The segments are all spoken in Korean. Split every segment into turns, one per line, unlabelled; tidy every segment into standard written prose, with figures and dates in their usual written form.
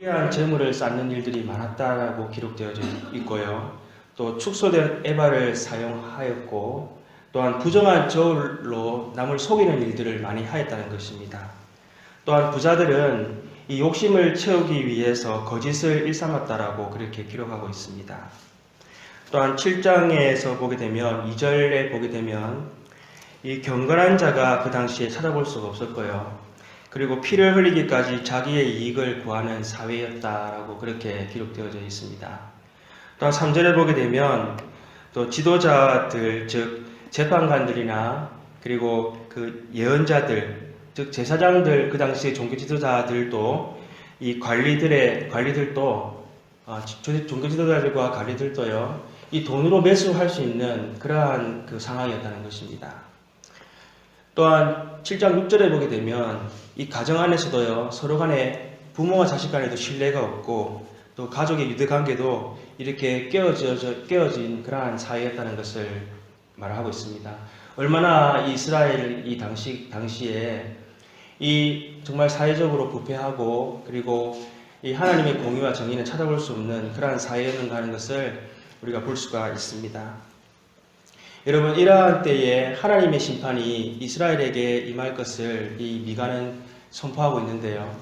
귀한 재물을 쌓는 일들이 많았다라고 기록되어져 있고요. 또 축소된 에바를 사용하였고 또한 부정한 저울로 남을 속이는 일들을 많이 하였다는 것입니다. 또한 부자들은 이 욕심을 채우기 위해서 거짓을 일삼았다라고 그렇게 기록하고 있습니다. 또한 7장에서 보게 되면 2절에 보게 되면 이 경건한 자가 그 당시에 찾아볼 수가 없었고요. 그리고 피를 흘리기까지 자기의 이익을 구하는 사회였다라고 그렇게 기록되어져 있습니다. 또한 3절에 보게 되면 또 지도자들, 즉 재판관들이나 그리고 그 예언자들, 즉 제사장들, 그 당시의 종교 지도자들도 이 관리들도 종교 지도자들과 관리들도요, 이 돈으로 매수할 수 있는 그러한 그 상황이었다는 것입니다. 또한 7장 6절에 보게 되면 이 가정 안에서도요, 서로 간에 부모와 자식 간에도 신뢰가 없고 또 가족의 유대관계도 이렇게 깨어진 그러한 사회였다는 것을 말하고 있습니다. 얼마나 이스라엘 이 당시에 이 정말 사회적으로 부패하고 그리고 이 하나님의 공의와 정의는 찾아볼 수 없는 그러한 사회였는가 하는 것을 우리가 볼 수가 있습니다. 여러분, 이러한 때에 하나님의 심판이 이스라엘에게 임할 것을 이 미가는 선포하고 있는데요.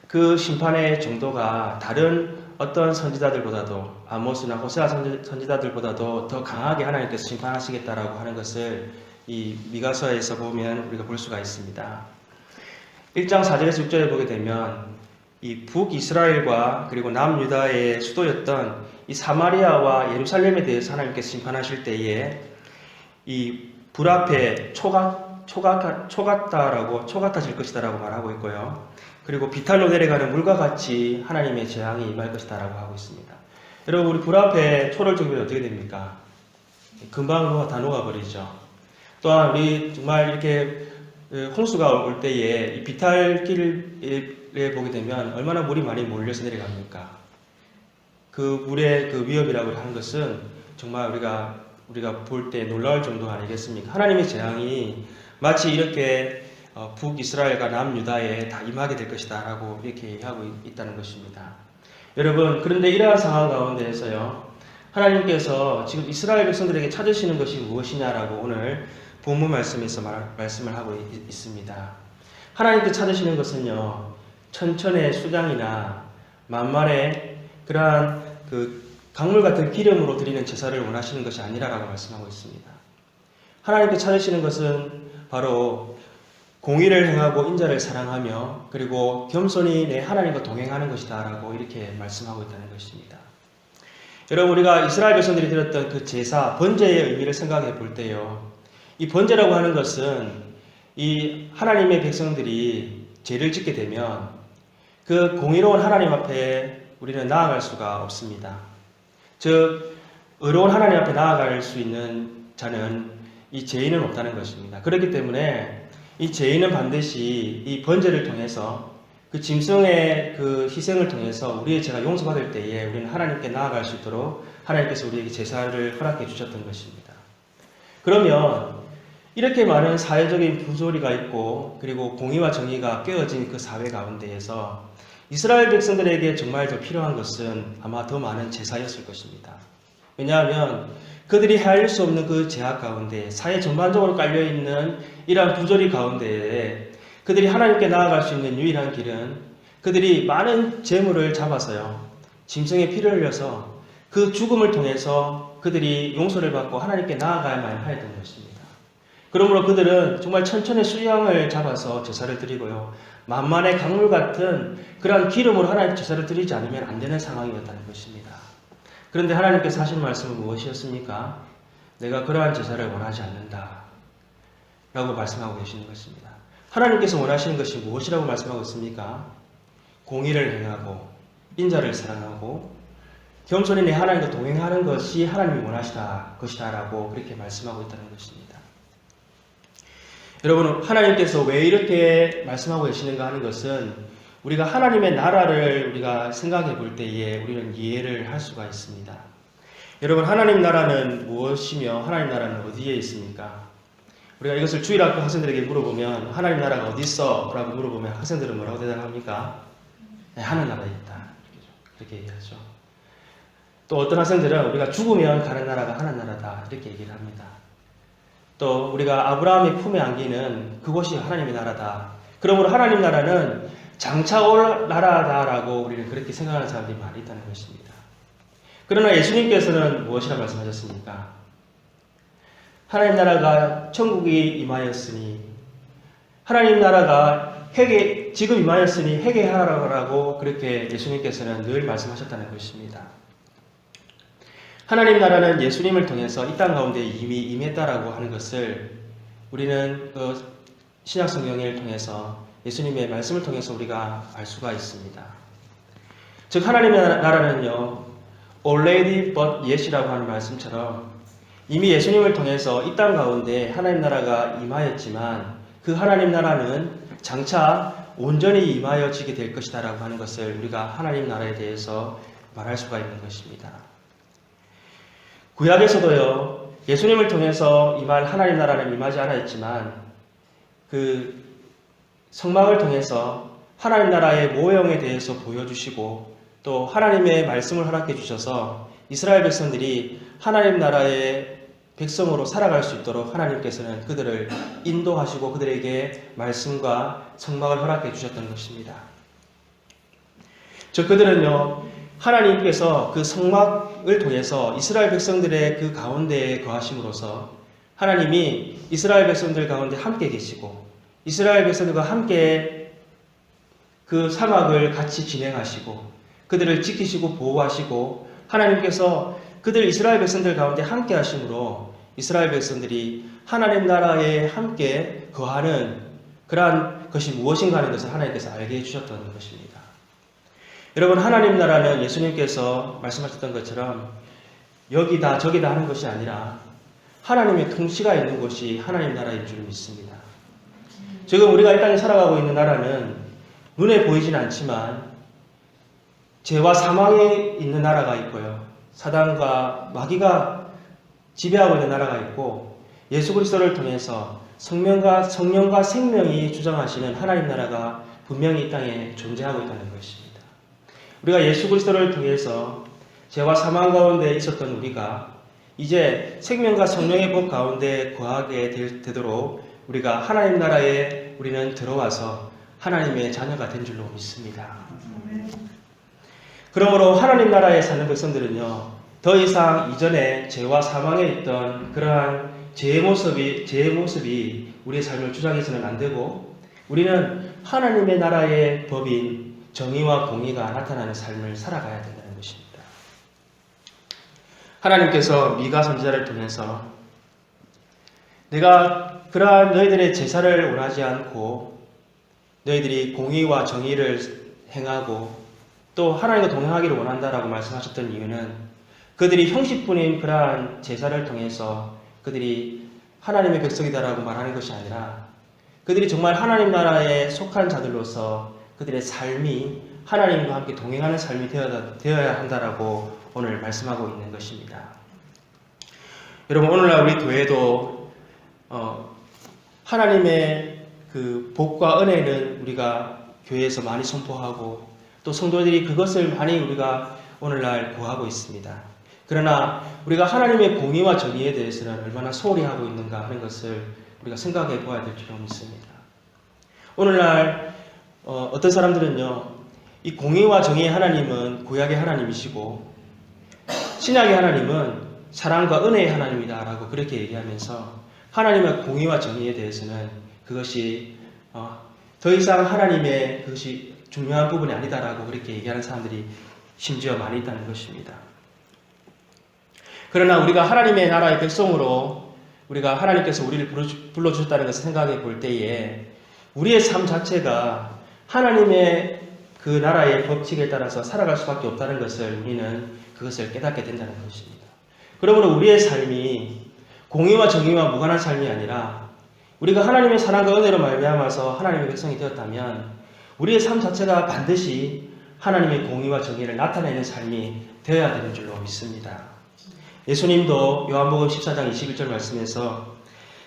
그 심판의 정도가 다른 어떤 선지자들보다도 아모스나 호세아 선지자들보다도 더 강하게 하나님께서 심판하시겠다라고 하는 것을 이 미가서에서 보면 우리가 볼 수가 있습니다. 1장 4절에서 6절에 보게 되면 이 북이스라엘과 그리고 남유다의 수도였던 이 사마리아와 예루살렘에 대해서 하나님께서 심판하실 때에 이 불 앞에 초같아질 것이다라고 말하고 있고요. 그리고 비탈로 내려가는 물과 같이 하나님의 재앙이 임할 것이다라고 하고 있습니다. 여러분, 우리 불 앞에 초를 적으면 어떻게 됩니까? 금방 다 녹아버리죠. 또한 우리 정말 이렇게 홍수가 올 때에 이 비탈길에 보게 되면 얼마나 물이 많이 몰려서 내려갑니까? 그 물의 그 위험이라고 하는 것은 정말 우리가 볼 때 놀라울 정도 아니겠습니까? 하나님의 재앙이 마치 이렇게 북이스라엘과 남유다에 다 임하게 될 것이다 라고 이렇게 얘기하고 있다는 것입니다. 여러분, 그런데 이러한 상황 가운데에서요, 하나님께서 지금 이스라엘 백성들에게 찾으시는 것이 무엇이냐라고 오늘 본문 말씀에서 말씀을 하고 있습니다. 하나님께 찾으시는 것은요, 천천의 수장이나 만만의 그러한 그 강물 같은 기름으로 드리는 제사를 원하시는 것이 아니라라고 말씀하고 있습니다. 하나님께 찾으시는 것은 바로 공의를 행하고 인자를 사랑하며 그리고 겸손히 내 하나님과 동행하는 것이다 라고 이렇게 말씀하고 있다는 것입니다. 여러분, 우리가 이스라엘 백성들이 드렸던 그 제사, 번제의 의미를 생각해 볼 때요, 이 번제라고 하는 것은 이 하나님의 백성들이 죄를 짓게 되면 그 공의로운 하나님 앞에 우리는 나아갈 수가 없습니다. 즉, 의로운 하나님 앞에 나아갈 수 있는 자는 이 죄인은 없다는 것입니다. 그렇기 때문에 이 죄인은 반드시 이 번제를 통해서 그 짐승의 그 희생을 통해서 우리의 죄가 용서받을 때에 우리는 하나님께 나아갈 수 있도록 하나님께서 우리에게 제사를 허락해 주셨던 것입니다. 그러면 이렇게 많은 사회적인 부조리가 있고 그리고 공의와 정의가 깨어진 그 사회 가운데에서 이스라엘 백성들에게 정말 더 필요한 것은 아마 더 많은 제사였을 것입니다. 왜냐하면 그들이 헤아릴 수 없는 그 제약 가운데 사회 전반적으로 깔려있는 이러한 부조리 가운데에 그들이 하나님께 나아갈 수 있는 유일한 길은 그들이 많은 재물을 잡아서요, 짐승의 피를 흘려서 그 죽음을 통해서 그들이 용서를 받고 하나님께 나아가야만 하였던 것입니다. 그러므로 그들은 정말 천천의 수양을 잡아서 제사를 드리고요, 만만의 강물 같은 그러한 기름으로 하나님께 제사를 드리지 않으면 안 되는 상황이었다는 것입니다. 그런데 하나님께서 하신 말씀은 무엇이었습니까? 내가 그러한 제사를 원하지 않는다 라고 말씀하고 계시는 것입니다. 하나님께서 원하시는 것이 무엇이라고 말씀하고 있습니까? 공의를 행하고 인자를 사랑하고 겸손히 내 하나님과 동행하는 것이 하나님이 원하시다 것이다 라고 그렇게 말씀하고 있다는 것입니다. 여러분, 하나님께서 왜 이렇게 말씀하고 계시는가 하는 것은 우리가 하나님의 나라를 우리가 생각해 볼 때에 우리는 이해를 할 수가 있습니다. 여러분, 하나님 나라는 무엇이며 하나님 나라는 어디에 있습니까? 우리가 이것을 주일학교 학생들에게 물어보면 하나님 나라가 어디 있어? 라고 물어보면 학생들은 뭐라고 대답합니까? 네, 하늘 나라에 있다. 그렇게 얘기하죠. 또 어떤 학생들은 우리가 죽으면 가는 나라가 하나님 나라다 이렇게 얘기를 합니다. 또 우리가 아브라함의 품에 안기는 그곳이 하나님의 나라다. 그러므로 하나님 나라는 장차 올 나라다라고 우리는 그렇게 생각하는 사람들이 많이 있다는 것입니다. 그러나 예수님께서는 무엇이라 말씀하셨습니까? 하나님 나라가 천국이 임하였으니 하나님 나라가 지금 임하였으니 회개하라고 그렇게 예수님께서는 늘 말씀하셨다는 것입니다. 하나님 나라는 예수님을 통해서 이 땅 가운데 이미 임했다라고 하는 것을 우리는 신약 성경을 통해서 예수님의 말씀을 통해서 우리가 알 수가 있습니다. 즉 하나님의 나라는요 already but yet이라고 하는 말씀처럼 이미 예수님을 통해서 이 땅 가운데 하나님 나라가 임하였지만 그 하나님 나라는 장차 온전히 임하여지게 될 것이다 라고 하는 것을 우리가 하나님 나라에 대해서 말할 수가 있는 것입니다. 구약에서도요 예수님을 통해서 임할 하나님 나라는 임하지 않았지만 그 성막을 통해서 하나님 나라의 모형에 대해서 보여주시고 또 하나님의 말씀을 허락해 주셔서 이스라엘 백성들이 하나님 나라의 백성으로 살아갈 수 있도록 하나님께서는 그들을 인도하시고 그들에게 말씀과 성막을 허락해 주셨던 것입니다. 그들은요 하나님께서 그 성막을 통해서 이스라엘 백성들의 그 가운데에 거하심으로써 하나님이 이스라엘 백성들 가운데 함께 계시고 이스라엘 백성들과 함께 그 사막을 같이 진행하시고 그들을 지키시고 보호하시고 하나님께서 그들 이스라엘 백성들 가운데 함께 하심으로 이스라엘 백성들이 하나님 나라에 함께 거하는 그러한 것이 무엇인가 하는 것을 하나님께서 알게 해주셨던 것입니다. 여러분 하나님 나라는 예수님께서 말씀하셨던 것처럼 여기다 저기다 하는 것이 아니라 하나님의 통치가 있는 곳이 하나님 나라인 줄 믿습니다. 지금 우리가 이 땅에 살아가고 있는 나라는 눈에 보이진 않지만 죄와 사망에 있는 나라가 있고요. 사단과 마귀가 지배하고 있는 나라가 있고 예수 그리스도를 통해서 성령과 생명이 주장하시는 하나님 나라가 분명히 이 땅에 존재하고 있다는 것입니다. 우리가 예수 그리스도를 통해서 죄와 사망 가운데 있었던 우리가 이제 생명과 성령의 법 가운데 거하게 되도록 우리가 하나님 나라에 우리는 들어와서 하나님의 자녀가 된 줄로 믿습니다. 그러므로 하나님 나라에 사는 백성들은요 더 이상 이전에 죄와 사망에 있던 그러한 죄의 모습이 우리의 삶을 주장해서는 안 되고 우리는 하나님의 나라의 법인 정의와 공의가 나타나는 삶을 살아가야 된다는 것입니다. 하나님께서 미가 선지자를 통해서 내가 그러한 너희들의 제사를 원하지 않고 너희들이 공의와 정의를 행하고 또 하나님과 동행하기를 원한다라고 말씀하셨던 이유는 그들이 형식뿐인 그러한 제사를 통해서 그들이 하나님의 백성이다라고 말하는 것이 아니라 그들이 정말 하나님 나라에 속한 자들로서 그들의 삶이 하나님과 함께 동행하는 삶이 되어야 한다라고 오늘 말씀하고 있는 것입니다. 여러분 오늘날 우리 교회도 하나님의 그 복과 은혜는 우리가 교회에서 많이 선포하고 또 성도들이 그것을 많이 우리가 오늘날 구하고 있습니다. 그러나 우리가 하나님의 공의와 정의에 대해서는 얼마나 소홀히 하고 있는가 하는 것을 우리가 생각해 보아야 될 필요가 있습니다. 오늘날 어떤 사람들은요 이 공의와 정의의 하나님은 구약의 하나님이시고 신약의 하나님은 사랑과 은혜의 하나님이다 라고 그렇게 얘기하면서 하나님의 공의와 정의에 대해서는 그것이 더 이상 하나님의 그것이 중요한 부분이 아니다라고 그렇게 얘기하는 사람들이 심지어 많이 있다는 것입니다. 그러나 우리가 하나님의 나라의 백성으로 우리가 하나님께서 우리를 불러주셨다는 것을 생각해 볼 때에 우리의 삶 자체가 하나님의 그 나라의 법칙에 따라서 살아갈 수밖에 없다는 것을 우리는 그것을 깨닫게 된다는 것입니다. 그러므로 우리의 삶이 공의와 정의와 무관한 삶이 아니라 우리가 하나님의 사랑과 은혜로 말미암아서 하나님의 백성이 되었다면 우리의 삶 자체가 반드시 하나님의 공의와 정의를 나타내는 삶이 되어야 되는 줄로 믿습니다. 예수님도 요한복음 14장 21절 말씀에서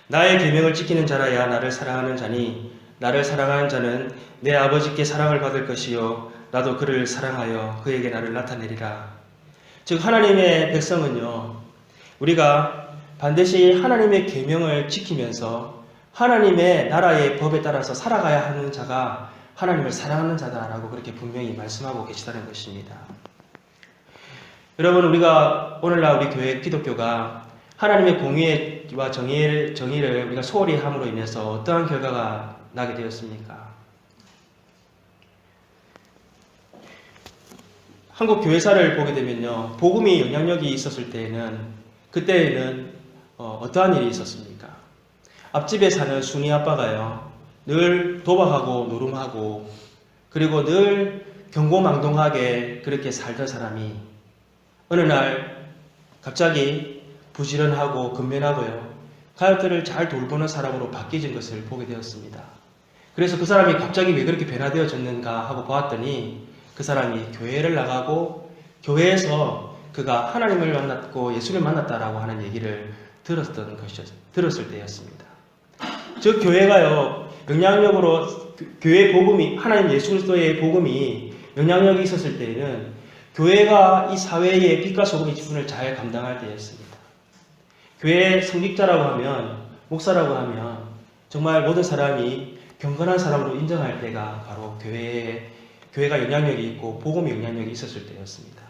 나의 계명을 지키는 자라야 나를 사랑하는 자니 나를 사랑하는 자는 내 아버지께 사랑을 받을 것이요 나도 그를 사랑하여 그에게 나를 나타내리라. 즉 하나님의 백성은요, 우리가 반드시 하나님의 계명을 지키면서 하나님의 나라의 법에 따라서 살아가야 하는 자가 하나님을 사랑하는 자다라고 그렇게 분명히 말씀하고 계시다는 것입니다. 여러분, 우리가 오늘날 우리 교회 기독교가 하나님의 공의와 정의를 우리가 소홀히 함으로 인해서 어떠한 결과가 나게 되었습니까? 한국 교회사를 보게 되면요, 복음이 영향력이 있었을 때에는 그때에는 어떠한 일이 있었습니까? 앞집에 사는 순이 아빠가요, 늘 도박하고 노름하고 그리고 늘 경고망동하게 그렇게 살던 사람이 어느 날 갑자기 부지런하고 근면하고요, 가족들을 잘 돌보는 사람으로 바뀌어진 것을 보게 되었습니다. 그래서 그 사람이 갑자기 왜 그렇게 변화되어졌는가 하고 보았더니 그 사람이 교회를 나가고 교회에서 그가 하나님을 만났고 예수를 만났다라고 하는 얘기를 들었을 때였습니다. 즉 교회가요, 영향력으로 교회 복음이, 하나님 예수 그리스도의 복음이 영향력이 있었을 때에는 교회가 이 사회의 빛과 소금의 직분을 잘 감당할 때였습니다. 교회의 성직자라고 하면, 목사라고 하면 정말 모든 사람이 경건한 사람으로 인정할 때가 바로 교회가 영향력이 있고 복음의 영향력이 있었을 때였습니다.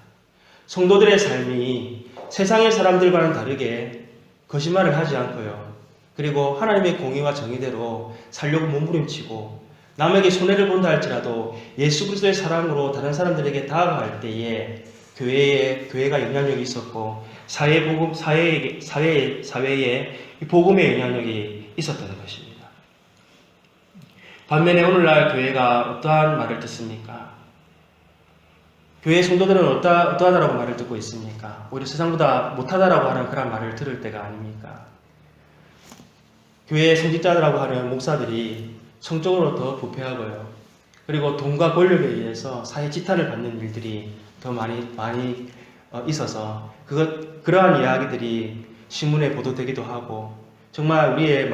성도들의 삶이 세상의 사람들과는 다르게 거짓말을 하지 않고요, 그리고 하나님의 공의와 정의대로 살려고 몸부림치고 남에게 손해를 본다 할지라도 예수 그리스도의 사랑으로 다른 사람들에게 다가갈 때에 교회가 영향력이 있었고 사회에 복음의 영향력이 있었던 것입니다. 반면에 오늘날 교회가 어떠한 말을 듣습니까? 교회 성도들은 어떠하다라고 말을 듣고 있습니까? 오히려 세상보다 못하다라고 하는 그런 말을 들을 때가 아닙니까? 교회 성직자들이라고 하는 목사들이 성적으로 더 부패하고요, 그리고 돈과 권력에 의해서 사회 지탄을 받는 일들이 더 많이 있어서 그러한 이야기들이 신문에 보도되기도 하고 정말 우리의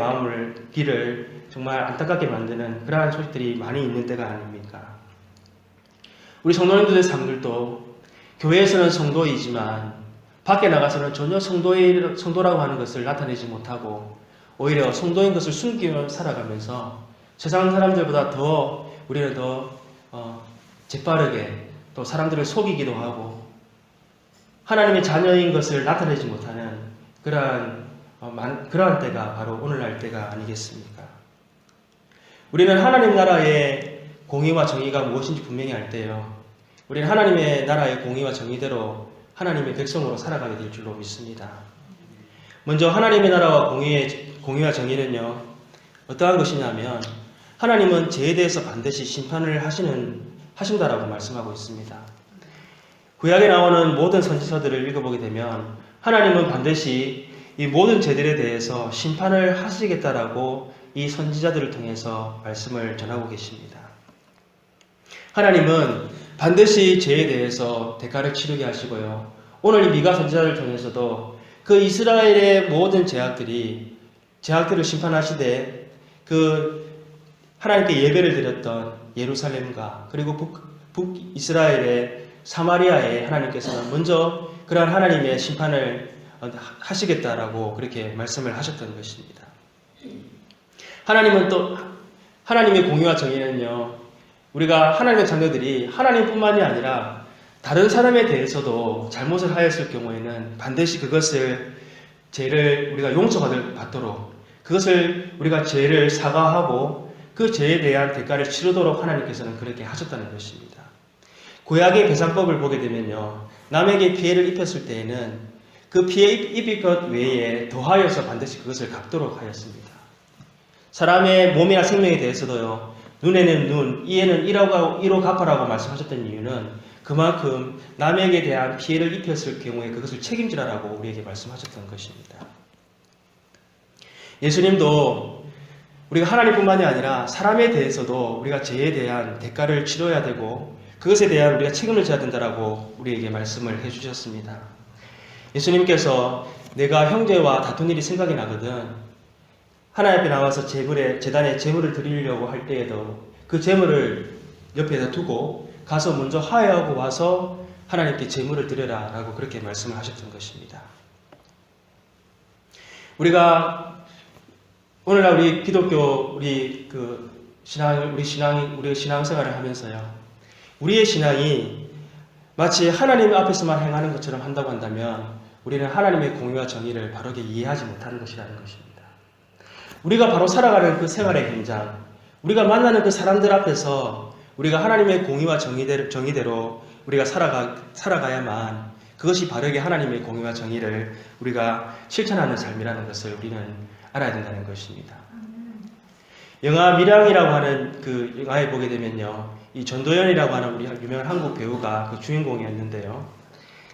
귀를 정말 안타깝게 만드는 그러한 소식들이 많이 있는 때가 아닙니까? 우리 성도님들의 삶들도 교회에서는 성도이지만 밖에 나가서는 전혀 성도라고 하는 것을 나타내지 못하고 오히려 성도인 것을 숨기며 살아가면서 세상 사람들보다 우리는 더 재빠르게 또 사람들을 속이기도 하고 하나님의 자녀인 것을 나타내지 못하는 그러한 때가 바로 오늘날 때가 아니겠습니까? 우리는 하나님 나라의 공의와 정의가 무엇인지 분명히 알 때요, 우리는 하나님의 나라의 공의와 정의대로 하나님의 백성으로 살아가게 될 줄로 믿습니다. 먼저 하나님의 나라와 공의와 정의는요, 어떠한 것이냐면 하나님은 죄에 대해서 반드시 심판을 하신다라고 말씀하고 있습니다. 구약에 나오는 모든 선지서들을 읽어보게 되면 하나님은 반드시 이 모든 죄들에 대해서 심판을 하시겠다라고 이 선지자들을 통해서 말씀을 전하고 계십니다. 하나님은 반드시 죄에 대해서 대가를 치르게 하시고요, 오늘 이 미가 선지자를 통해서도 그 이스라엘의 모든 죄악들을 심판하시되 하나님께 예배를 드렸던 예루살렘과 그리고 북이스라엘의 사마리아에 하나님께서는 먼저 그러한 하나님의 심판을 하시겠다라고 그렇게 말씀을 하셨던 것입니다. 하나님은 또 하나님의 공의와 정의는요, 우리가 하나님의 자녀들이 하나님뿐만이 아니라 다른 사람에 대해서도 잘못을 하였을 경우에는 반드시 죄를 우리가 용서받도록 그것을 우리가 죄를 사과하고 그 죄에 대한 대가를 치르도록 하나님께서는 그렇게 하셨다는 것입니다. 구약의 배상법을 보게 되면요, 남에게 피해를 입혔을 때에는 그 피해 입힐 것 외에 더하여서 반드시 그것을 갚도록 하였습니다. 사람의 몸이나 생명에 대해서도요, 눈에는 눈, 이에는 이로 갚아라고 말씀하셨던 이유는 그만큼 남에게 대한 피해를 입혔을 경우에 그것을 책임지라라고 우리에게 말씀하셨던 것입니다. 예수님도 우리가 하나님뿐만이 아니라 사람에 대해서도 우리가 죄에 대한 대가를 치러야 되고 그것에 대한 우리가 책임을 져야 된다라고 우리에게 말씀을 해주셨습니다. 예수님께서 내가 형제와 다툰 일이 생각이 나거든 하나님 앞에 나와서 재단에 제물을 드리려고 할 때에도 그 제물을 옆에다 두고 가서 먼저 화해하고 와서 하나님께 제물을 드려라 라고 그렇게 말씀을 하셨던 것입니다. 우리가 오늘날 우리 기독교 우리가 신앙생활을 하면서요, 우리의 신앙이 마치 하나님 앞에서만 행하는 것처럼 한다고 한다면 우리는 하나님의 공의와 정의를 바르게 이해하지 못하는 것이라는 것입니다. 우리가 바로 살아가는 그 생활의 현장, 우리가 만나는 그 사람들 앞에서 우리가 하나님의 공의와 정의대로 우리가 살아가야만 그것이 바르게 하나님의 공의와 정의를 우리가 실천하는 삶이라는 것을 우리는 알아야 된다는 것입니다. 영화 밀양이라고 하는 그 영화에 보게 되면요, 이 전도연이라고 하는 우리 유명한 한국 배우가 그 주인공이었는데요,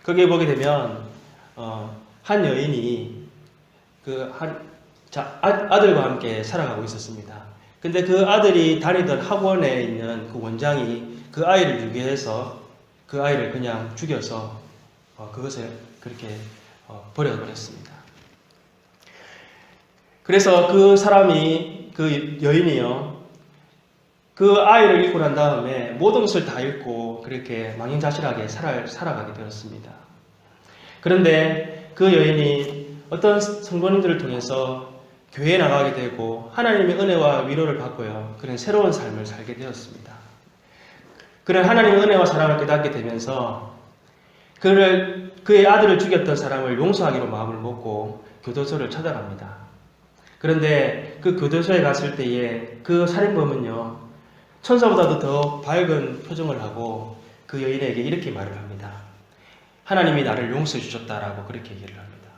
거기에 보게 되면 한 여인이 아들과 함께 살아가고 있었습니다. 근데 그 아들이 다니던 학원에 있는 그 원장이 그 아이를 유괴해서 그 아이를 그냥 죽여서 그것을 그렇게 버려버렸습니다. 그래서 그 여인이요, 그 아이를 잃고 난 다음에 모든 것을 다 잃고 그렇게 망연자실하게 살아가게 되었습니다. 그런데 그 여인이 어떤 성도님들을 통해서 교회에 나가게 되고 하나님의 은혜와 위로를 받고요, 그런 새로운 삶을 살게 되었습니다. 그런 하나님의 은혜와 사랑을 깨닫게 되면서 그의 아들을 죽였던 사람을 용서하기로 마음을 먹고 교도소를 찾아갑니다. 그런데 그 교도소에 갔을 때에 그 살인범은요, 천사보다도 더 밝은 표정을 하고 그 여인에게 이렇게 말을 합니다. 하나님이 나를 용서해 주셨다라고 그렇게 얘기를 합니다.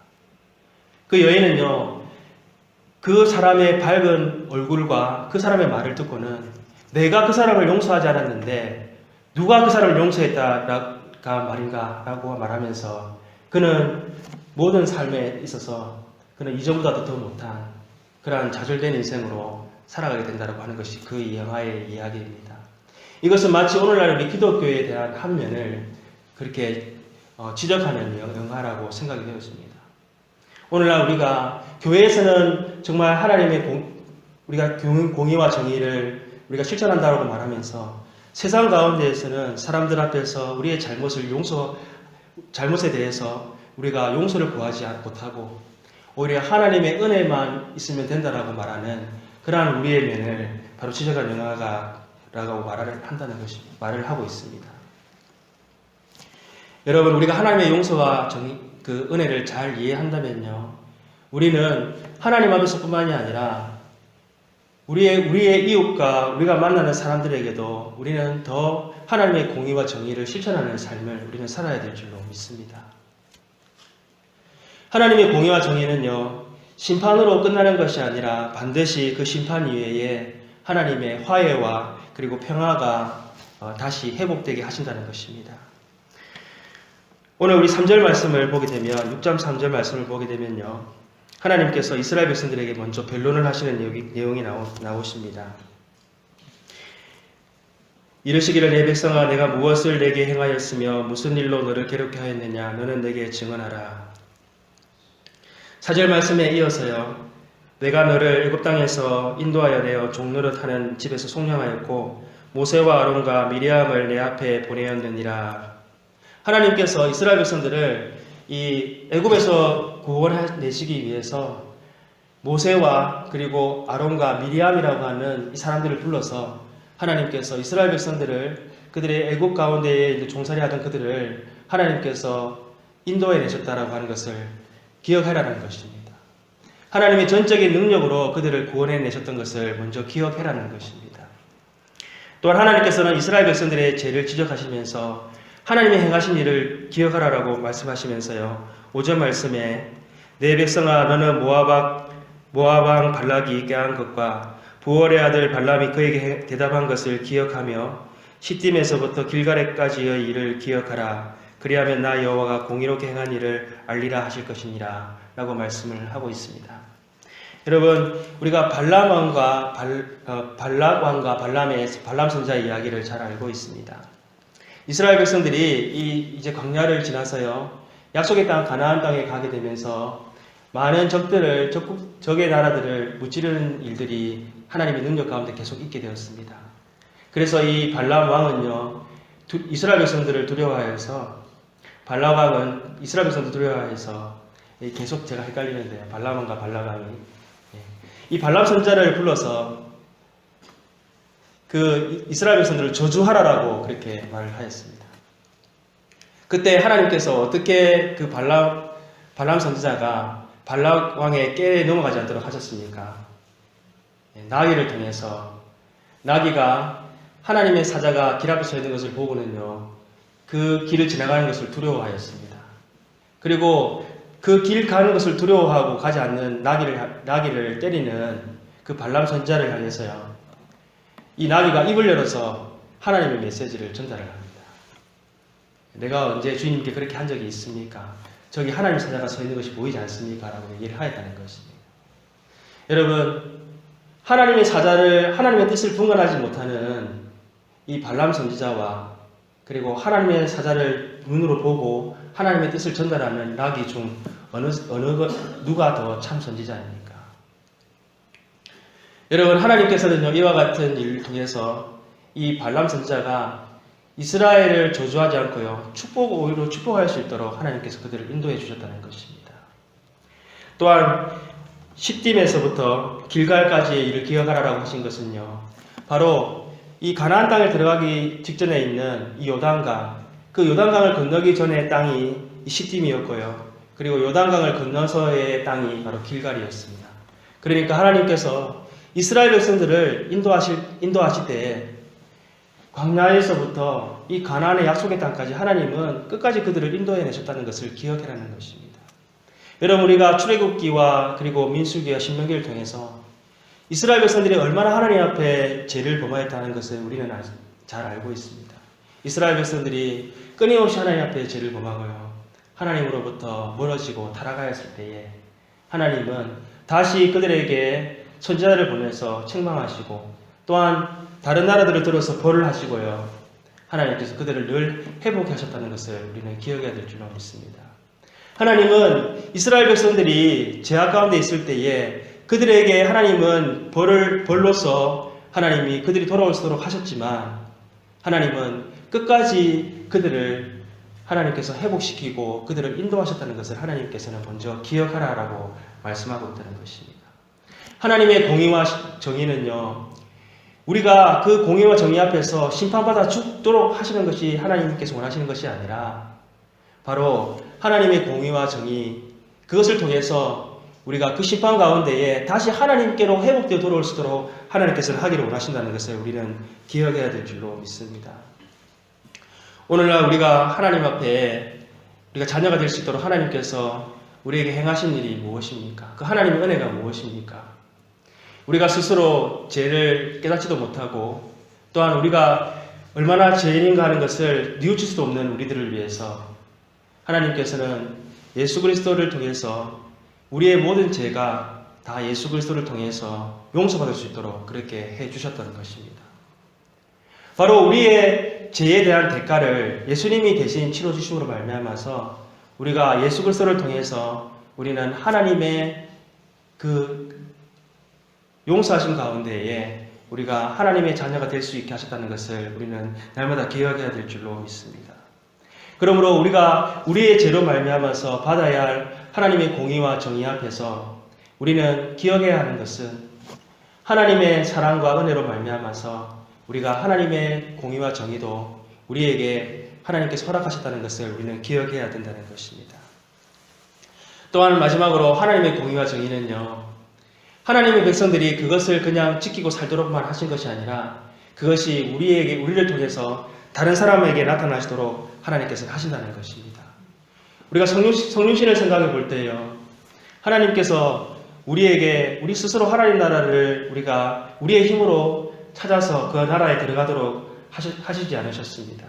그 여인은요, 그 사람의 밝은 얼굴과 그 사람의 말을 듣고는 내가 그 사람을 용서하지 않았는데 누가 그 사람을 용서했다가 말인가 라고 말하면서 그는 모든 삶에 있어서 그는 이전보다도 더 못한 그러한 좌절된 인생으로 살아가게 된다고 하는 것이 그 영화의 이야기입니다. 이것은 마치 오늘날 우리 기독교에 대한 한 면을 그렇게 지적하는 영화라고 생각이 되었습니다. 오늘날 우리가 교회에서는 정말 하나님의 우리가 공의와 정의를 우리가 실천한다고 말하면서 세상 가운데에서는 사람들 앞에서 우리의 잘못에 대해서 우리가 용서를 구하지 못하고 오히려 하나님의 은혜만 있으면 된다라고 말하는 그러한 우리의 면을 바로 지적한 영화라고 말을 하고 있습니다. 여러분, 우리가 하나님의 용서와 그 은혜를 잘 이해한다면요, 우리는 하나님 앞에서뿐만이 아니라 우리의 이웃과 우리가 만나는 사람들에게도 우리는 더 하나님의 공의와 정의를 실천하는 삶을 우리는 살아야 될 줄로 믿습니다. 하나님의 공의와 정의는요, 심판으로 끝나는 것이 아니라 반드시 그 심판 이외에 하나님의 화해와 그리고 평화가 다시 회복되게 하신다는 것입니다. 오늘 우리 3절 말씀을 보게 되면, 6장 3절 말씀을 보게 되면요, 하나님께서 이스라엘 백성들에게 먼저 변론을 하시는 내용이 나오십니다. 이르시기를 내 백성아, 내가 무엇을 내게 행하였으며 무슨 일로 너를 괴롭게 하였느냐, 너는 내게 증언하라. 4절 말씀에 이어서요, 내가 너를 애굽 땅에서 인도하여 내어 종노릇 하는 집에서 속량하였고 모세와 아론과 미리암을 내 앞에 보내었느니라. 하나님께서 이스라엘 백성들을 이 애굽에서 구원해내시기 위해서 모세와 그리고 아론과 미리암이라고 하는 이 사람들을 불러서 하나님께서 이스라엘 백성들을 그들의 애굽 가운데에 종살이하던 그들을 하나님께서 인도해 내셨다라고 하는 것을 기억하라는 것입니다. 하나님의 전적인 능력으로 그들을 구원해 내셨던 것을 먼저 기억하라는 것입니다. 또한 하나님께서는 이스라엘 백성들의 죄를 지적하시면서 하나님이 행하신 일을 기억하라라고 말씀하시면서요, 5절 말씀에 내 백성아, 너는 모압왕 발락이 꾀한 것과 부월의 아들 발람이 그에게 대답한 것을 기억하며 시딤에서부터 길갈에까지의 일을 기억하라. 그리하면 나 여호와가 공의롭게 행한 일을 알리라 하실 것이니라 라고 말씀을 하고 있습니다. 여러분, 우리가 발람 선자의 이야기를 잘 알고 있습니다. 이스라엘 백성들이 이제 광야를 지나서요, 약속의 땅 가나안 땅에 가게 되면서 많은 적의 나라들을 무찌르는 일들이 하나님의 능력 가운데 계속 있게 되었습니다. 그래서 이 발람 왕은요, 이스라엘 백성들을 두려워하여서 발람왕은 이스라엘 백성들 두려워해서 계속 제가 헷갈리는데요. 발람왕과 발람왕이 이 발람 선지자를 불러서 그 이스라엘 백성들을 저주하라라고 그렇게 말을 하였습니다. 그때 하나님께서 어떻게 그 발람 선지자가 발람 왕의 깨에 넘어가지 않도록 하셨습니까? 나귀를 통해서 나귀가 하나님의 사자가 길 앞에 서 있는 것을 보고는요, 그 길을 지나가는 것을 두려워하였습니다. 그리고 그 길 가는 것을 두려워하고 가지 않는 나귀를 때리는 그 발람 선지자를 향해서요, 이 나귀가 입을 열어서 하나님의 메시지를 전달을 합니다. 내가 언제 주님께 그렇게 한 적이 있습니까? 저기 하나님 사자가 서 있는 것이 보이지 않습니까? 라고 얘기를 하였다는 것입니다. 여러분, 하나님의 뜻을 분간하지 못하는 이 발람 선지자와 그리고 하나님의 사자를 눈으로 보고 하나님의 뜻을 전달하는 나귀 중 누가 더 참 선지자입니까? 여러분, 하나님께서는요, 이와 같은 일을 통해서 이 발람 선지자가 이스라엘을 저주하지 않고요, 오히려 축복할 수 있도록 하나님께서 그들을 인도해 주셨다는 것입니다. 또한 시딤에서부터 길갈까지의 일을 기억하라라고 하신 것은요, 바로 이 가나안 땅에 들어가기 직전에 있는 이 요단강, 그 요단강을 건너기 전의 땅이 시딤이었고요, 그리고 요단강을 건너서의 땅이 바로 길갈이었습니다. 그러니까 하나님께서 이스라엘 백성들을 인도하실 때에 광야에서부터 이 가나안의 약속의 땅까지 하나님은 끝까지 그들을 인도해 내셨다는 것을 기억해라는 것입니다. 여러분, 우리가 출애굽기와 그리고 민수기와 신명기를 통해서 이스라엘 백성들이 얼마나 하나님 앞에 죄를 범하였다는 것을 우리는 잘 알고 있습니다. 이스라엘 백성들이 끊임없이 하나님 앞에 죄를 범하고요, 하나님으로부터 멀어지고 타락하였을 때에 하나님은 다시 그들에게 선지자를 보내서 책망하시고 또한 다른 나라들을 들어서 벌을 하시고요, 하나님께서 그들을 늘 회복해 하셨다는 것을 우리는 기억해야 될 줄로 믿습니다. 하나님은 이스라엘 백성들이 죄악 가운데 있을 때에 그들에게 하나님은 벌로서 하나님이 그들이 돌아올 수 있도록 하셨지만, 하나님은 끝까지 그들을 하나님께서 회복시키고 그들을 인도하셨다는 것을 하나님께서는 먼저 기억하라라고 말씀하고 있다는 것입니다. 하나님의 공의와 정의는요, 우리가 그 공의와 정의 앞에서 심판받아 죽도록 하시는 것이 하나님께서 원하시는 것이 아니라, 바로 하나님의 공의와 정의, 그것을 통해서 우리가 그 심판 가운데에 다시 하나님께로 회복되어 돌아올 수 있도록 하나님께서는 하기를 원하신다는 것을 우리는 기억해야 될 줄로 믿습니다. 오늘날 우리가 하나님 앞에 우리가 자녀가 될 수 있도록 하나님께서 우리에게 행하신 일이 무엇입니까? 그 하나님의 은혜가 무엇입니까? 우리가 스스로 죄를 깨닫지도 못하고 또한 우리가 얼마나 죄인인가 하는 것을 뉘우칠 수도 없는 우리들을 위해서 하나님께서는 예수 그리스도를 통해서 우리의 모든 죄가 다 예수 그리스도를 통해서 용서받을 수 있도록 그렇게 해주셨다는 것입니다. 바로 우리의 죄에 대한 대가를 예수님이 대신 치러주심으로 말미암아서 우리가 예수 그리스도를 통해서 우리는 하나님의 그 용서하심 가운데에 우리가 하나님의 자녀가 될 수 있게 하셨다는 것을 우리는 날마다 기억해야 될 줄로 믿습니다. 그러므로 우리가 우리의 죄로 말미암아서 받아야 할 하나님의 공의와 정의 앞에서 우리는 기억해야 하는 것은 하나님의 사랑과 은혜로 말미암아서 우리가 하나님의 공의와 정의도 우리에게 하나님께서 허락하셨다는 것을 우리는 기억해야 된다는 것입니다. 또한 마지막으로 하나님의 공의와 정의는요, 하나님의 백성들이 그것을 그냥 지키고 살도록만 하신 것이 아니라 그것이 우리를 통해서 다른 사람에게 나타나시도록 하나님께서 하신다는 것입니다. 우리가 성육신을 생각해 볼 때요, 하나님께서 우리 스스로 하나님 나라를 우리가 우리의 힘으로 찾아서 그 나라에 들어가도록 하시지 않으셨습니다.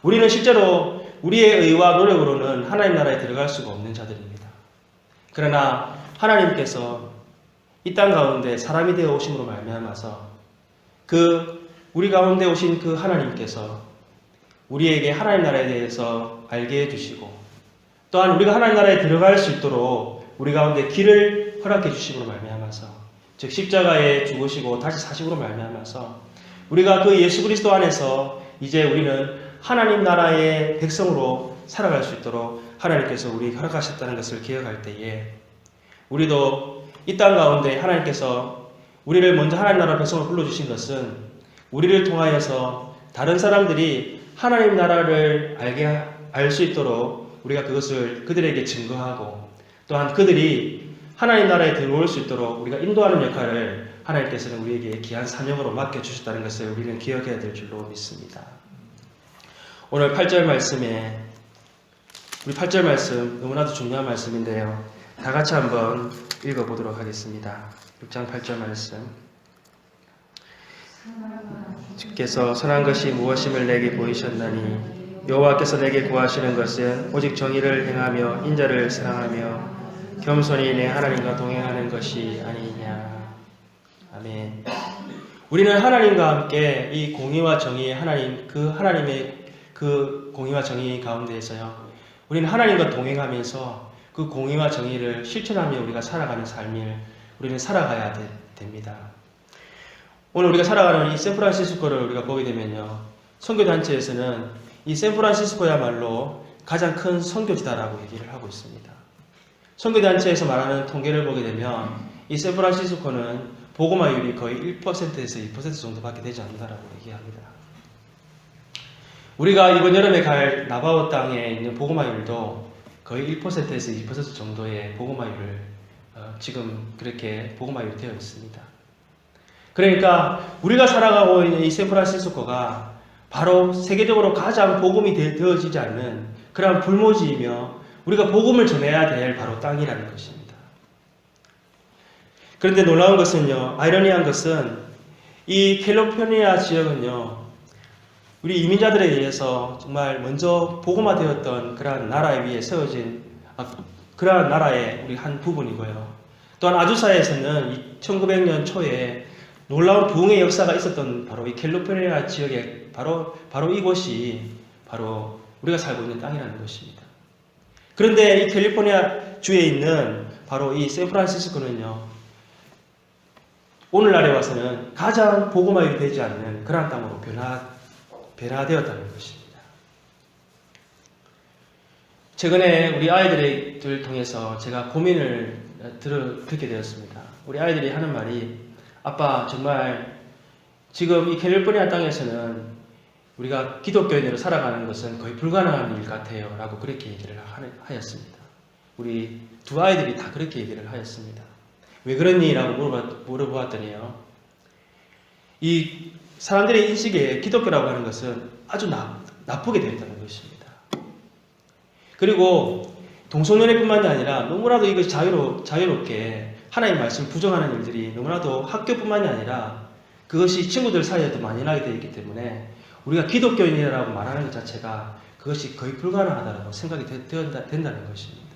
우리는 실제로 우리의 의와 노력으로는 하나님 나라에 들어갈 수가 없는 자들입니다. 그러나 하나님께서 이 땅 가운데 사람이 되어 오심으로 말미암아서 우리 가운데 오신 그 하나님께서 우리에게 하나님 나라에 대해서 알게 해주시고 또한 우리가 하나님 나라에 들어갈 수 있도록 우리 가운데 길을 허락해 주심으로 말미암아서, 즉 십자가에 죽으시고 다시 사심으로 말미암아서 우리가 그 예수 그리스도 안에서 이제 우리는 하나님 나라의 백성으로 살아갈 수 있도록 하나님께서 우리 허락하셨다는 것을 기억할 때에 우리도 이 땅 가운데 하나님께서 우리를 먼저 하나님 나라 백성으로 불러주신 것은 우리를 통하여서 다른 사람들이 하나님 나라를 알 수 있도록 우리가 그것을 그들에게 증거하고 또한 그들이 하나님 나라에 들어올 수 있도록 우리가 인도하는 역할을 하나님께서는 우리에게 귀한 사명으로 맡겨주셨다는 것을 우리는 기억해야 될 줄로 믿습니다. 오늘 8절 말씀에 우리 8절 말씀 너무나도 중요한 말씀인데요. 다 같이 한번 읽어보도록 하겠습니다. 6장 8절 말씀. 주께서 선한 것이 무엇임을 내게 보이셨나니 여호와께서 내게 구하시는 것은 오직 정의를 행하며 인자를 사랑하며 겸손히 내 하나님과 동행하는 것이 아니냐. 아멘. 우리는 하나님과 함께 이 공의와 정의의 하나님의 그 공의와 정의 가운데에서요. 우리는 하나님과 동행하면서 그 공의와 정의를 실천하며 우리가 살아가는 삶을 우리는 살아가야 됩니다. 오늘 우리가 살아가는 이 샌프란시스코를 우리가 보게 되면요. 선교단체에서는 이 샌프란시스코야말로 가장 큰 선교지다라고 얘기를 하고 있습니다. 선교단체에서 말하는 통계를 보게 되면 이 샌프란시스코는 복음화율이 거의 1%에서 2% 정도밖에 되지 않는다라고 얘기합니다. 우리가 이번 여름에 갈 나바오 땅에 있는 복음화율도 거의 1%에서 2% 정도의 복음화율을 지금 그렇게 복음화율이 되어 있습니다. 그러니까 우리가 살아가고 있는 이 샌프란시스코가 바로 세계적으로 가장 복음이 되어지지 않는 그러한 불모지이며 우리가 복음을 전해야 될 바로 땅이라는 것입니다. 그런데 놀라운 것은요, 아이러니한 것은 이 캘리포니아 지역은요, 우리 이민자들에 의해서 정말 먼저 복음화되었던 그러한 나라 위에 세워진 그러한 나라의 우리 한 부분이고요. 또한 아주사에서는 1900년 초에 놀라운 부흥의 역사가 있었던 바로 이 캘리포니아 지역에 바로 이곳이 바로 우리가 살고 있는 땅이라는 것입니다. 그런데 이 캘리포니아 주에 있는 바로 이 샌프란시스코는요, 오늘날에 와서는 가장 복음화율이 되지 않는 그러한 땅으로 변화되었다는 것입니다. 최근에 우리 아이들을 통해서 제가 고민을 듣게 되었습니다. 우리 아이들이 하는 말이 아빠 정말 지금 이 캘리포니아 땅에서는 우리가 기독교인으로 살아가는 것은 거의 불가능한 일 같아요 라고 그렇게 얘기를 하였습니다. 우리 두 아이들이 다 그렇게 얘기를 하였습니다. 왜 그러니? 라고 물어보았더니요, 이 사람들의 인식에 기독교라고 하는 것은 아주 나쁘게 되어 있다는 것입니다. 그리고 동성연애뿐만이 아니라 너무나도 이것이 자유롭게 하나님 말씀 부정하는 일들이 너무나도 학교뿐만이 아니라 그것이 친구들 사이에도 많이 나게 되어 있기 때문에 우리가 기독교인이라고 말하는 것 자체가 그것이 거의 불가능하다고 생각이 된다는 것입니다.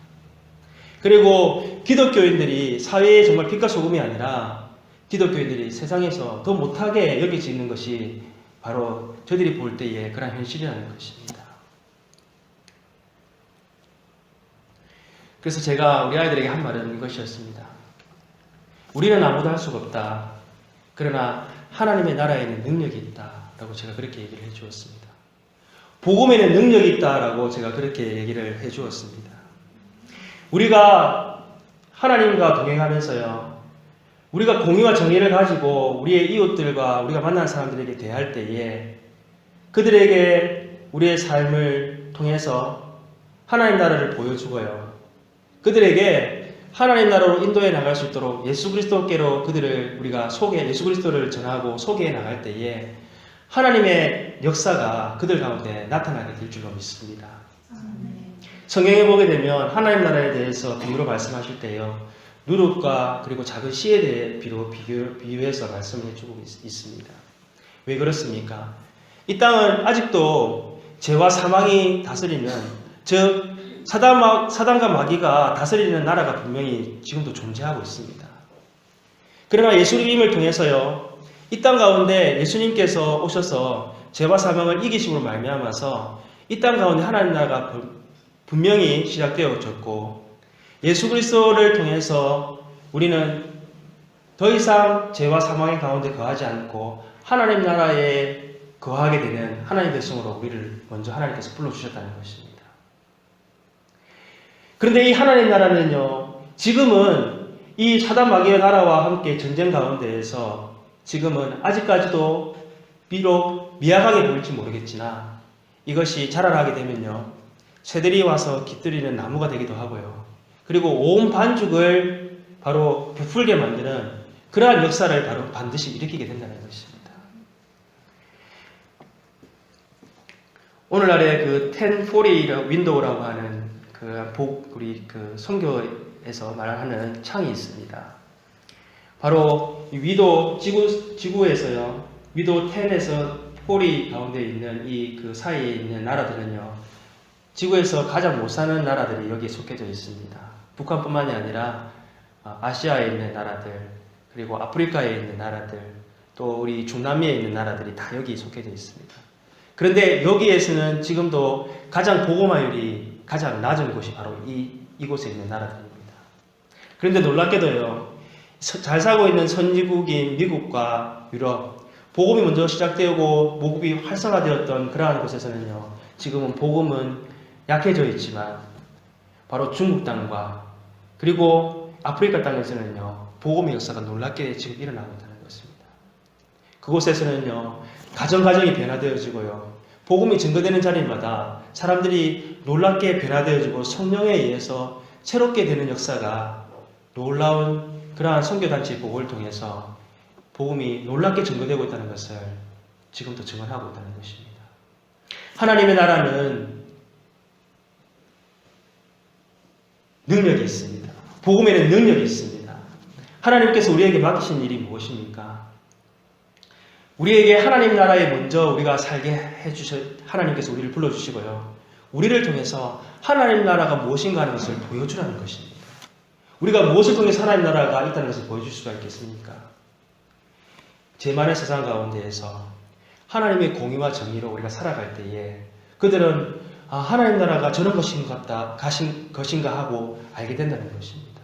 그리고 기독교인들이 사회의 정말 빛과 소금이 아니라 기독교인들이 세상에서 더 못하게 여겨지는 것이 바로 저들이 볼 때의 그런 현실이라는 것입니다. 그래서 제가 우리 아이들에게 한 말은 이것이었습니다. 우리는 아무도 할 수가 없다. 그러나 하나님의 나라에는 능력이 있다. 라고 제가 그렇게 얘기를 해 주었습니다. 복음에는 능력이 있다라고 제가 그렇게 얘기를 해 주었습니다. 우리가 하나님과 동행하면서요, 우리가 공의와 정의를 가지고 우리의 이웃들과 우리가 만나는 사람들에게 대할 때에 그들에게 우리의 삶을 통해서 하나님 나라를 보여주고요, 그들에게 하나님 나라로 인도해 나갈 수 있도록 예수 그리스도께로 그들을 우리가 예수 그리스도를 전하고 소개해 나갈 때에 하나님의 역사가 그들 가운데 나타나게 될 줄로 믿습니다. 성경에 보게 되면 하나님 나라에 대해서 비유로 말씀하실 때요, 누룩과 그리고 작은 씨에 대해 비유해서 말씀해 주고 있습니다. 왜 그렇습니까? 이 땅은 아직도 죄와 사망이 다스리는, 즉 사단과 마귀가 다스리는 나라가 분명히 지금도 존재하고 있습니다. 그러나 예수님을 통해서요, 이 땅 가운데 예수님께서 오셔서 죄와 사망을 이기심으로 말미암아서 이 땅 가운데 하나님 나라가 분명히 시작되어졌고, 예수 그리스도를 통해서 우리는 더 이상 죄와 사망의 가운데 거하지 않고 하나님 나라에 거하게 되는 하나님의 백성으로 우리를 먼저 하나님께서 불러주셨다는 것입니다. 그런데 이 하나님 나라는요, 지금은 이 사단 마귀의 나라와 함께 전쟁 가운데에서 지금은 아직까지도 비록 미약하게 보일지 모르겠지만 이것이 자라나게 되면요, 새들이 와서 깃들이는 나무가 되기도 하고요. 그리고 온 반죽을 바로 베풀게 만드는 그러한 역사를 바로 반드시 일으키게 된다는 것입니다. 오늘날의 그 1040 윈도우라고 하는 우리 선교에서 말하는 창이 있습니다. 바로 이 위도 지구에서요, 위도 10에서 40 가운데 있는 이 그 사이에 있는 나라들은요, 지구에서 가장 못 사는 나라들이 여기에 속해져 있습니다. 북한뿐만이 아니라 아시아에 있는 나라들, 그리고 아프리카에 있는 나라들, 또 우리 중남미에 있는 나라들이 다 여기에 속해져 있습니다. 그런데 여기에서는 지금도 가장 복음화율이 가장 낮은 곳이 바로 이곳에 있는 나라들입니다. 그런데 놀랍게도요, 잘 살고 있는 선진국인 미국과 유럽, 복음이 먼저 시작되고 모국이 활성화되었던 그러한 곳에서는요, 지금은 복음은 약해져 있지만 바로 중국 땅과 그리고 아프리카 땅에서는요, 복음의 역사가 놀랍게 지금 일어나고 있다는 것입니다. 그곳에서는요, 가정이 변화되어지고요, 복음이 증거되는 자리마다 사람들이 놀랍게 변화되어지고 성령에 의해서 새롭게 되는 역사가 놀라운 그러한 선교단체의 복음을 통해서 복음이 놀랍게 증거되고 있다는 것을 지금도 증언하고 있다는 것입니다. 하나님의 나라는 능력이 있습니다. 복음에는 능력이 있습니다. 하나님께서 우리에게 맡기신 일이 무엇입니까? 우리에게 하나님 나라에 먼저 우리가 살게 해주셔, 하나님께서 우리를 불러주시고요, 우리를 통해서 하나님 나라가 무엇인가 하는 것을 보여주라는 것입니다. 우리가 무엇을 통해서 하나님 나라가 있다는 것을 보여줄 수가 있겠습니까? 제만의 세상 가운데에서 하나님의 공의와 정의로 우리가 살아갈 때에 그들은 하나님 나라가 저런 것인가 하고 알게 된다는 것입니다.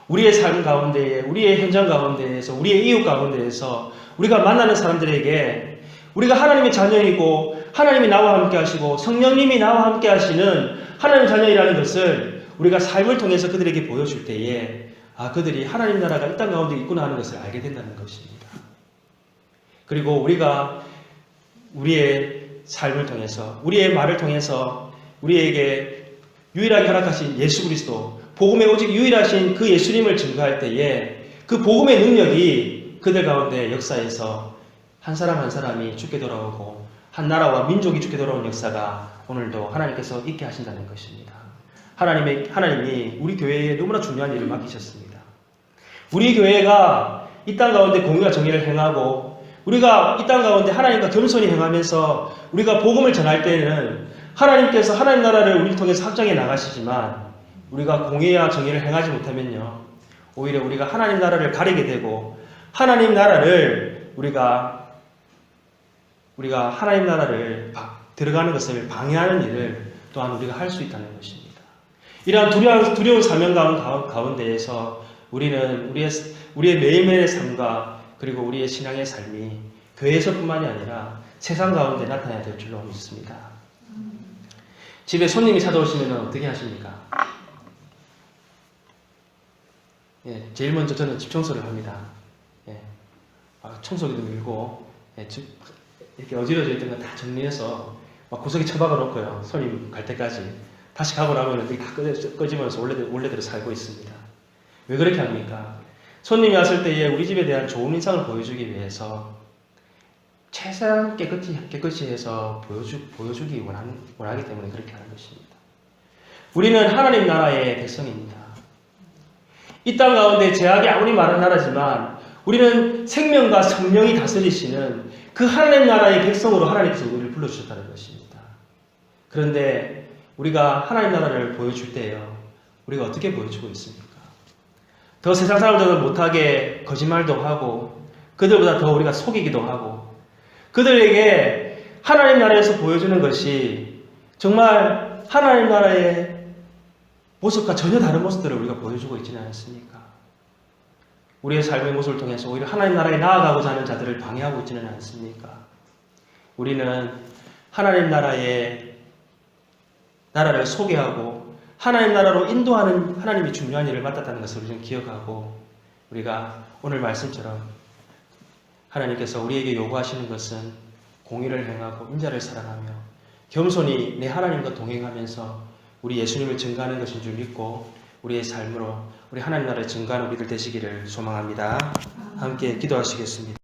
우리의 삶 가운데에, 우리의 현장 가운데에서, 우리의 이웃 가운데에서 우리가 만나는 사람들에게 우리가 하나님의 자녀이고 하나님이 나와 함께 하시고 성령님이 나와 함께 하시는 하나님의 자녀이라는 것을 우리가 삶을 통해서 그들에게 보여줄 때에 그들이 하나님 나라가 이 땅 가운데 있구나 하는 것을 알게 된다는 것입니다. 그리고 우리가 우리의 삶을 통해서, 우리의 말을 통해서 우리에게 유일하게 허락하신 예수 그리스도, 복음의 오직 유일하신 그 예수님을 증거할 때에 그 복음의 능력이 그들 가운데 역사에서 한 사람 한 사람이 죽게 돌아오고 한 나라와 민족이 죽게 돌아오는 역사가 오늘도 하나님께서 있게 하신다는 것입니다. 하나님이 우리 교회에 너무나 중요한 일을 맡기셨습니다. 우리 교회가 이 땅 가운데 공의와 정의를 행하고 우리가 이 땅 가운데 하나님과 겸손히 행하면서 우리가 복음을 전할 때는 하나님께서 하나님 나라를 우리를 통해서 확장해 나가시지만 우리가 공의와 정의를 행하지 못하면요, 오히려 우리가 하나님 나라를 가리게 되고 하나님 나라를 우리가 하나님 나라를 들어가는 것을 방해하는 일을 또한 우리가 할 수 있다는 것입니다. 이러한 두려운 사명 가운데에서 우리는 우리의 매일매일의 삶과 그리고 우리의 신앙의 삶이 교회에서뿐만이 아니라 세상 가운데 나타나야 될 줄로 믿습니다. 집에 손님이 찾아오시면 어떻게 하십니까? 제일 먼저 저는 집 청소를 합니다. 청소기도 밀고 이렇게 어지러져 있던 거 다 정리해서 막 구석에 처박아 놓고요, 손님 갈 때까지 다시 가고 나면 다 꺼지면서 원래대로 살고 있습니다. 왜 그렇게 합니까? 손님이 왔을 때에 우리 집에 대한 좋은 인상을 보여주기 위해서 최대한 깨끗이 해서 보여주기 원하기 때문에 그렇게 하는 것입니다. 우리는 하나님 나라의 백성입니다. 이 땅 가운데 제약이 아무리 많은 나라지만 우리는 생명과 성령이 다스리시는 그 하나님 나라의 백성으로 하나님께서 우리를 불러주셨다는 것입니다. 그런데 우리가 하나님 나라를 보여줄 때요, 우리가 어떻게 보여주고 있습니까? 더 세상 사람들은 못하게 거짓말도 하고 그들보다 더 우리가 속이기도 하고 그들에게 하나님 나라에서 보여주는 것이 정말 하나님 나라의 모습과 전혀 다른 모습들을 우리가 보여주고 있지는 않습니까? 우리의 삶의 모습을 통해서 오히려 하나님 나라에 나아가고자 하는 자들을 방해하고 있지는 않습니까? 우리는 하나님 나라를 소개하고 하나님 나라로 인도하는 하나님이 중요한 일을 맡았다는 것을 우리는 기억하고, 우리가 오늘 말씀처럼 하나님께서 우리에게 요구하시는 것은 공의를 행하고 인자를 사랑하며 겸손히 내 하나님과 동행하면서 우리 예수님을 증거하는 것인 줄 믿고 우리의 삶으로 우리 하나님 나라를 증거하는 우리들 되시기를 소망합니다. 함께 기도하시겠습니다.